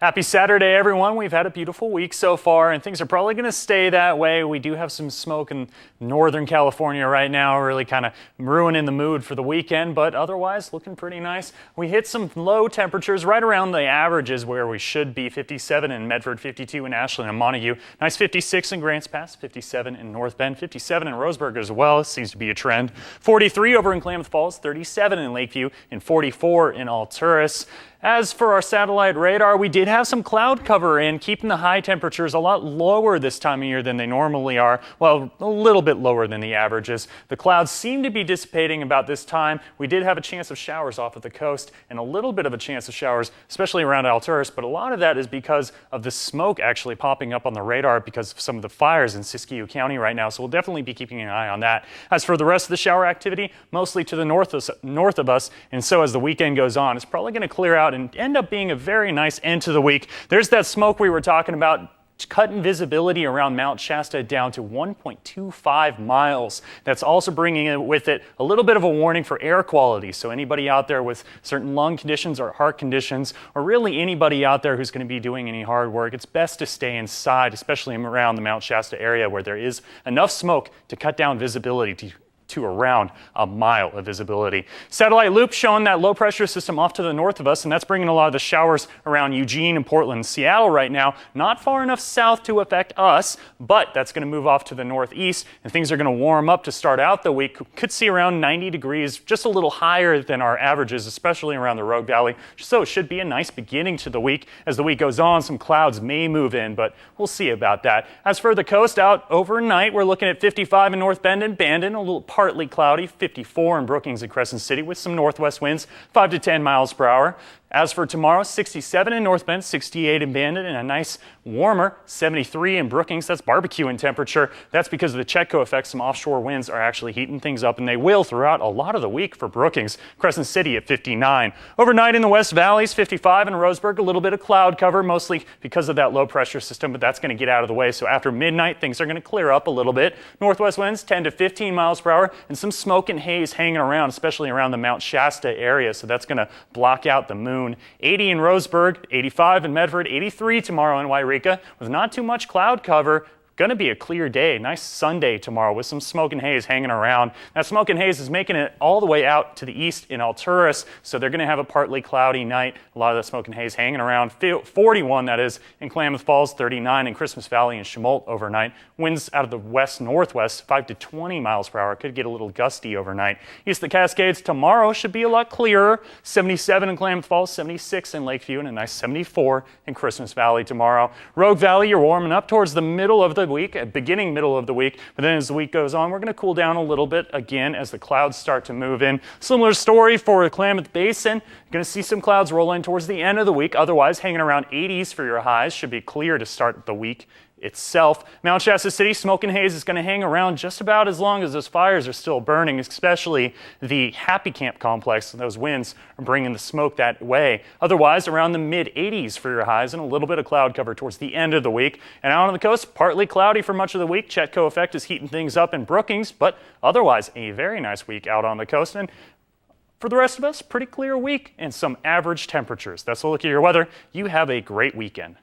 Happy Saturday, everyone. We've had a beautiful week so far, and things are probably going to stay that way. We do have some smoke in Northern California right now, really kind of ruining the mood for the weekend, but otherwise looking pretty nice. We hit some low temperatures right around the averages where we should be. 57 in Medford, 52 in Ashland and Montague. Nice 56 in Grants Pass, 57 in North Bend, 57 in Roseburg as well. It seems to be a trend. 43 over in Klamath Falls, 37 in Lakeview, and 44 in Alturas. As for our satellite radar, we did have some cloud cover in, keeping the high temperatures a lot lower this time of year than they normally are. Well, a little bit lower than the averages. The clouds seem to be dissipating about this time. We did have a chance of showers off of the coast and a little bit of a chance of showers, especially around Alturas, but a lot of that is because of the smoke actually popping up on the radar because of some of the fires in Siskiyou County right now, so we'll definitely be keeping an eye on that. As for the rest of the shower activity, mostly to the north of us, and so as the weekend goes on, it's probably going to clear out and end up being a very nice end to the week. There's that smoke we were talking about, cutting visibility around Mount Shasta down to 1.25 miles. That's also bringing with it a little bit of a warning for air quality. So anybody out there with certain lung conditions or heart conditions, or really anybody out there who's going to be doing any hard work, it's best to stay inside, especially around the Mount Shasta area where there is enough smoke to cut down visibility to around a mile of visibility. Satellite loop showing that low pressure system off to the north of us, and that's bringing a lot of the showers around Eugene and Portland and Seattle right now. Not far enough south to affect us, but that's going to move off to the northeast, and things are going to warm up to start out the week. Could see around 90 degrees, just a little higher than our averages, especially around the Rogue Valley. So it should be a nice beginning to the week. As the week goes on, some clouds may move in, but we'll see about that. As for the coast, out overnight, we're looking at 55 in North Bend and Bandon, a little partly cloudy, 54 in Brookings and Crescent City with some northwest winds, 5 to 10 miles per hour. As for tomorrow, 67 in North Bend, 68 in Bandon, and a nice warmer 73 in Brookings. That's barbecuing temperature. That's because of the Chetco effect. Some offshore winds are actually heating things up, and they will throughout a lot of the week for Brookings. Crescent City at 59. Overnight in the West Valleys, 55 in Roseburg, a little bit of cloud cover, mostly because of that low pressure system, but that's going to get out of the way. So after midnight, things are going to clear up a little bit. Northwest winds 10 to 15 miles per hour, and some smoke and haze hanging around, especially around the Mount Shasta area. So that's going to block out the moon. 80 in Roseburg, 85 in Medford, 83 tomorrow in Wairika with not too much cloud cover. Going to be a clear day, nice Sunday tomorrow with some smoke and haze hanging around. That smoke and haze is making it all the way out to the east in Alturas, so they're going to have a partly cloudy night. A lot of that smoke and haze hanging around. 41, that is, in Klamath Falls, 39 in Christmas Valley and Chemolt overnight. Winds out of the west-northwest, 5 to 20 miles per hour. Could get a little gusty overnight. East of the Cascades tomorrow should be a lot clearer. 77 in Klamath Falls, 76 in Lakeview, and a nice 74 in Christmas Valley tomorrow. Rogue Valley, you're warming up towards the middle of the week, beginning middle of the week, but then as the week goes on, we're going to cool down a little bit again as the clouds start to move in. Similar story for the Klamath Basin. You're going to see some clouds roll in towards the end of the week. Otherwise, hanging around 80s for your highs. Should be clear to start the week itself. Mount Shasta City, smoke and haze is going to hang around just about as long as those fires are still burning, especially the Happy Camp complex. Those winds are bringing the smoke that way. Otherwise, around the mid-80s for your highs and a little bit of cloud cover towards the end of the week. And out on the coast, partly cloudy for much of the week. Chetco effect is heating things up in Brookings, but otherwise a very nice week out on the coast. And for the rest of us, pretty clear week and some average temperatures. That's a look at your weather. You have a great weekend.